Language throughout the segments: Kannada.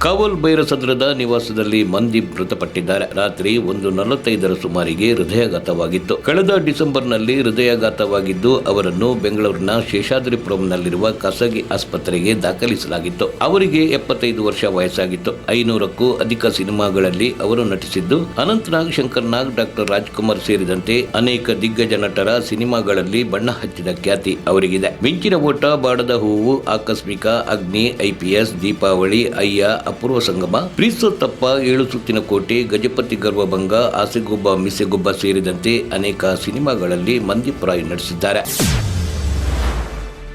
ಕಾವಲ್ ಬೈರಸಂದ್ರದ ನಿವಾಸದಲ್ಲಿ ಮಂದಿ ಮೃತಪಟ್ಟಿದ್ದಾರೆ. ರಾತ್ರಿ 1:45 ಸುಮಾರಿಗೆ ಹೃದಯಾಘಾತವಾಗಿತ್ತು. ಕಳೆದ ಡಿಸೆಂಬರ್ನಲ್ಲಿ ಹೃದಯಾಘಾತವಾಗಿದ್ದು ಅವರನ್ನು ಬೆಂಗಳೂರಿನ ಶೇಷಾದ್ರಿಪುರಂನಲ್ಲಿರುವ ಖಾಸಗಿ ಆಸ್ಪತ್ರೆಗೆ ದಾಖಲಿಸಲಾಗಿತ್ತು. ಅವರಿಗೆ 75 ವರ್ಷ ವಯಸ್ಸಾಗಿತ್ತು. 500ಕ್ಕೂ ಅಧಿಕ ಸಿನಿಮಾಗಳಲ್ಲಿ ಅವರು ನಟಿಸಿದ್ದು ಅನಂತನಾಗ್, ಶಂಕರ್ನಾಗ್, ಡಾಕ್ಟರ್ ರಾಜ್ಕುಮಾರ್ ಸೇರಿದಂತೆ ಅನೇಕ ದಿಗ್ಗಜ ನಟರ ಸಿನಿಮಾಗಳಲ್ಲಿ ಬಣ್ಣ ಹಚ್ಚಿದ ಖ್ಯಾತಿ ಅವರಿಗಿದೆ. ಮಿಂಚಿನ ಓಟ, ಬಾಡದ ಹೂವು, ಆಕಸ್ಮಿಕ, ಅಗ್ನಿ, ಐಪಿಎಸ್, ದೀಪಾವಳಿ, ಅಯ್ಯ, ಅಪೂರ್ವ ಸಂಗಮ, ಪ್ರೀಸೋತ್ತಪ್ಪ, 7 ಸುತ್ತಿನ ಕೋಟೆ, ಗಜಪತಿ ಗರ್ವಭಂಗ, ಆಸೆಗೊಬ್ಬ ಮಿಸೆಗೊಬ್ಬ ಸೇರಿದಂತೆ ಅನೇಕ ಸಿನಿಮಾಗಳಲ್ಲಿ ಮಂದಿಪ್ರಾಯ್ ನಟಿಸಿದ್ದಾರೆ.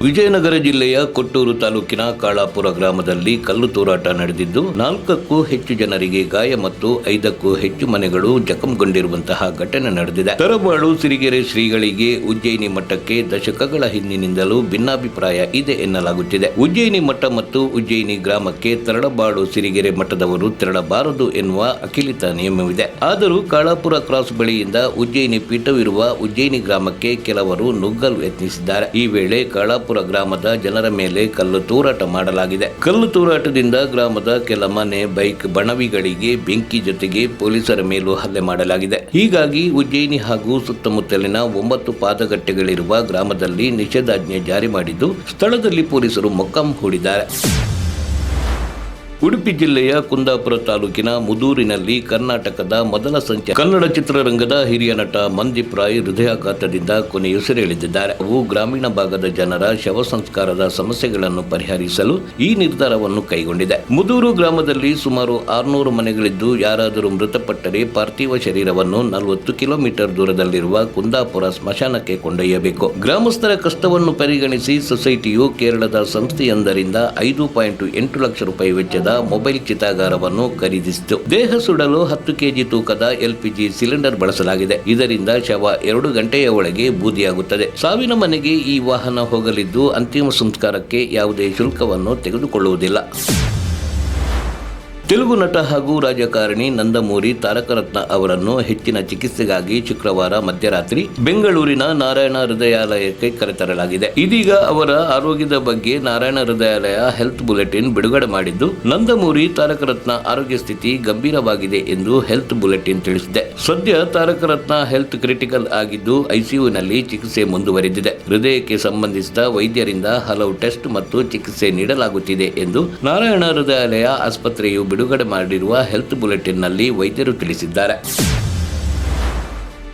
ವಿಜಯನಗರ ಜಿಲ್ಲೆಯ ಕೊಟ್ಟೂರು ತಾಲೂಕಿನ ಕಾಳಾಪುರ ಗ್ರಾಮದಲ್ಲಿ ಕಲ್ಲು ತೂರಾಟ ನಡೆದಿದ್ದು 4ಕ್ಕೂ ಹೆಚ್ಚು ಜನರಿಗೆ ಗಾಯ ಮತ್ತು 5ಕ್ಕೂ ಹೆಚ್ಚು ಮನೆಗಳು ಜಖಂಗೊಂಡಿರುವಂತಹ ಘಟನೆ ನಡೆದಿದೆ. ತರಬಾಳು ಸಿರಿಗೆರೆ ಶ್ರೀಗಳಿಗೆ ಉಜ್ಜಯಿನಿ ಮಠಕ್ಕೆ ದಶಕಗಳ ಹಿಂದಿನಿಂದಲೂ ಭಿನ್ನಾಭಿಪ್ರಾಯ ಇದೆ ಎನ್ನಲಾಗುತ್ತಿದೆ. ಉಜ್ಜಯಿನಿ ಮಠ ಮತ್ತು ಉಜ್ಜಯಿನಿ ಗ್ರಾಮಕ್ಕೆ ತರಳಬಾಳು ಸಿರಿಗೆರೆ ಮಠದವರು ತೆರಳಬಾರದು ಎನ್ನುವ ಅಖಿಲಿತ ನಿಯಮವಿದೆ. ಆದರೂ ಕಾಳಾಪುರ ಕ್ರಾಸ್ ಬಳಿಯಿಂದ ಉಜ್ಜಯಿನಿ ಪೀಠವಿರುವ ಉಜ್ಜಯಿನಿ ಗ್ರಾಮಕ್ಕೆ ಕೆಲವರು ನುಗ್ಗಲು ಯತ್ನಿಸಿದ್ದಾರೆ. ಈ ವೇಳೆ ಕಾಳಾಪುರ ಗ್ರಾಮದ ಜನರ ಮೇಲೆ ಕಲ್ಲು ತೂರಾಟ ಮಾಡಲಾಗಿದೆ. ಕಲ್ಲು ತೂರಾಟದಿಂದ ಗ್ರಾಮದ ಕೆಲ ಮನೆ, ಬೈಕ್, ಬಣವಿಗಳಿಗೆ ಬೆಂಕಿ ಜೊತೆಗೆ ಪೊಲೀಸರ ಮೇಲೂ ಹಲ್ಲೆ ಮಾಡಲಾಗಿದೆ. ಹೀಗಾಗಿ ಉಜ್ಜಯಿನಿ ಹಾಗೂ ಸುತ್ತಮುತ್ತಲಿನ 9 ಪಾದಗಟ್ಟೆಗಳಿರುವ ಗ್ರಾಮದಲ್ಲಿ ನಿಷೇಧಾಜ್ಞೆ ಜಾರಿ ಮಾಡಿದ್ದು ಸ್ಥಳದಲ್ಲಿ ಪೊಲೀಸರು ಮೊಕ್ಕಾಂ ಹೂಡಿದ್ದಾರೆ. ಉಡುಪಿ ಜಿಲ್ಲೆಯ ಕುಂದಾಪುರ ತಾಲೂಕಿನ ಮುದೂರಿನಲ್ಲಿ ಕರ್ನಾಟಕದ ಮೊದಲ ಸಂಚಾರ ಕನ್ನಡ ಚಿತ್ರರಂಗದ ಹಿರಿಯ ನಟ ಮಂದೀಪ್ ರಾಯ್ ಹೃದಯಾಘಾತದಿಂದ ಕೊನೆಯುಸಿರೆಳೆದಿದ್ದಾರೆ. ಅವು ಗ್ರಾಮೀಣ ಭಾಗದ ಜನರ ಶವ ಸಂಸ್ಕಾರದ ಸಮಸ್ಯೆಗಳನ್ನು ಪರಿಹರಿಸಲು ಈ ನಿರ್ಧಾರವನ್ನು ಕೈಗೊಂಡಿದೆ. ಮುದೂರು ಗ್ರಾಮದಲ್ಲಿ ಸುಮಾರು 600 ಮನೆಗಳಿದ್ದು ಯಾರಾದರೂ ಮೃತಪಟ್ಟರೆ ಪಾರ್ಥಿವ ಶರೀರವನ್ನು 40 ಕಿಲೋಮೀಟರ್ ದೂರದಲ್ಲಿರುವ ಕುಂದಾಪುರ ಸ್ಮಶಾನಕ್ಕೆ ಕೊಂಡೊಯ್ಯಬೇಕು. ಗ್ರಾಮಸ್ಥರ ಕಷ್ಟವನ್ನು ಪರಿಗಣಿಸಿ ಸೊಸೈಟಿಯು ಕೇರಳದ ಸಂಸ್ಥೆಯೊಂದರಿಂದ 5.8 ಲಕ್ಷ ರೂಪಾಯಿ ವೆಚ್ಚದ ಮೊಬೈಲ್ ಚಿತಾಗಾರವನ್ನು ಖರೀದಿಸಿತು. ದೇಹ ಸುಡಲು 10 ಕೆಜಿ ತೂಕದ ಎಲ್ಪಿಜಿ ಸಿಲಿಂಡರ್ ಬಳಸಲಾಗಿದೆ. ಇದರಿಂದ ಶವ 2 ಗಂಟೆಯ ಒಳಗೆ ಬೂದಿಯಾಗುತ್ತದೆ. ಸಾವಿನ ಮನೆಗೆ ಈ ವಾಹನ ಹೋಗಲಿದ್ದು ಅಂತಿಮ ಸಂಸ್ಕಾರಕ್ಕೆ ಯಾವುದೇ ಶುಲ್ಕವನ್ನು ತೆಗೆದುಕೊಳ್ಳುವುದಿಲ್ಲ. ತೆಲುಗು ನಟ ಹಾಗೂ ರಾಜಕಾರಣಿ ನಂದಮೂರಿ ತಾರಕರತ್ನ ಅವರನ್ನು ಹೆಚ್ಚಿನ ಚಿಕಿತ್ಸೆಗಾಗಿ ಶುಕ್ರವಾರ ಮಧ್ಯರಾತ್ರಿ ಬೆಂಗಳೂರಿನ ನಾರಾಯಣ ಹೃದಯಾಲಯಕ್ಕೆ ಕರೆತರಲಾಗಿದೆ. ಇದೀಗ ಅವರ ಆರೋಗ್ಯದ ಬಗ್ಗೆ ನಾರಾಯಣ ಹೃದಯಾಲಯ ಹೆಲ್ತ್ ಬುಲೆಟಿನ್ ಬಿಡುಗಡೆ ಮಾಡಿದ್ದು ನಂದಮೂರಿ ತಾರಕರತ್ನ ಆರೋಗ್ಯ ಸ್ಥಿತಿ ಗಂಭೀರವಾಗಿದೆ ಎಂದು ಹೆಲ್ತ್ ಬುಲೆಟಿನ್ ತಿಳಿಸಿದೆ. ಸದ್ಯ ತಾರಕರತ್ನ ಹೆಲ್ತ್ ಕ್ರಿಟಿಕಲ್ ಆಗಿದ್ದು ಐಸಿಯುನಲ್ಲಿ ಚಿಕಿತ್ಸೆ ಮುಂದುವರೆದಿದೆ. ಹೃದಯಕ್ಕೆ ಸಂಬಂಧಿಸಿದ ವೈದ್ಯರಿಂದ ಹಲವು ಟೆಸ್ಟ್ ಮತ್ತು ಚಿಕಿತ್ಸೆ ನೀಡಲಾಗುತ್ತಿದೆ ಎಂದು ನಾರಾಯಣ ಹೃದಯಾಲಯ ಆಸ್ಪತ್ರೆಯು ಬಿಡುಗಡೆ ಮಾಡಿರುವ ಹೆಲ್ತ್ ಬುಲೆಟಿನ್ನಲ್ಲಿ ವೈದ್ಯರು ತಿಳಿಸಿದ್ದಾರೆ.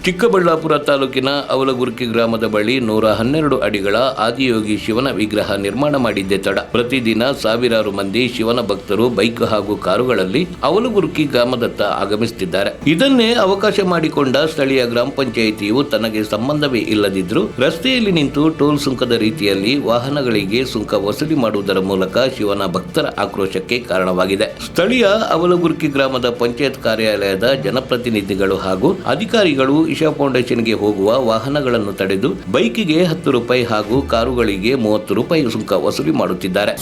ಚಿಕ್ಕಬಳ್ಳಾಪುರ ತಾಲೂಕಿನ ಅವಲಗುರ್ಕಿ ಗ್ರಾಮದ ಬಳಿ 112 ಅಡಿಗಳ ಆದಿಯೋಗಿ ಶಿವನ ವಿಗ್ರಹ ನಿರ್ಮಾಣ ಮಾಡಿದ್ದೇ ತಡ. ಪ್ರತಿದಿನ ಸಾವಿರಾರು ಮಂದಿ ಶಿವನ ಭಕ್ತರು ಬೈಕ್ ಹಾಗೂ ಕಾರುಗಳಲ್ಲಿ ಅವಲಗುರ್ಕಿ ಗ್ರಾಮದತ್ತ ಆಗಮಿಸುತ್ತಿದ್ದಾರೆ. ಇದನ್ನೇ ಅವಕಾಶ ಮಾಡಿಕೊಂಡ ಸ್ಥಳೀಯ ಗ್ರಾಮ ಪಂಚಾಯಿತಿಯು ತನಗೆ ಸಂಬಂಧವೇ ಇಲ್ಲದಿದ್ದರೂ ರಸ್ತೆಯಲ್ಲಿ ನಿಂತು ಟೋಲ್ ಸುಂಕದ ರೀತಿಯಲ್ಲಿ ವಾಹನಗಳಿಗೆ ಸುಂಕ ವಸೂಲಿ ಮಾಡುವುದರ ಮೂಲಕ ಶಿವನ ಭಕ್ತರ ಆಕ್ರೋಶಕ್ಕೆ ಕಾರಣವಾಗಿದೆ. ಸ್ಥಳೀಯ ಅವಲಗುರ್ಕಿ ಗ್ರಾಮದ ಪಂಚಾಯತ್ ಕಾರ್ಯಾಲಯದ ಜನಪ್ರತಿನಿಧಿಗಳು ಹಾಗೂ ಅಧಿಕಾರಿಗಳು ಇಶಾ ಫೌಂಡೇಶನ್ಗೆ ಹೋಗುವ ವಾಹನಗಳನ್ನು ತಡೆದು ಬೈಕಿಗೆ 10 ರೂಪಾಯಿ ಹಾಗೂ ಕಾರುಗಳಿಗೆ 30 ರೂಪಾಯಿ ಸುಂಕ ವಸೂಲಿ ಮಾಡುತ್ತಿದ್ದಾರೆ.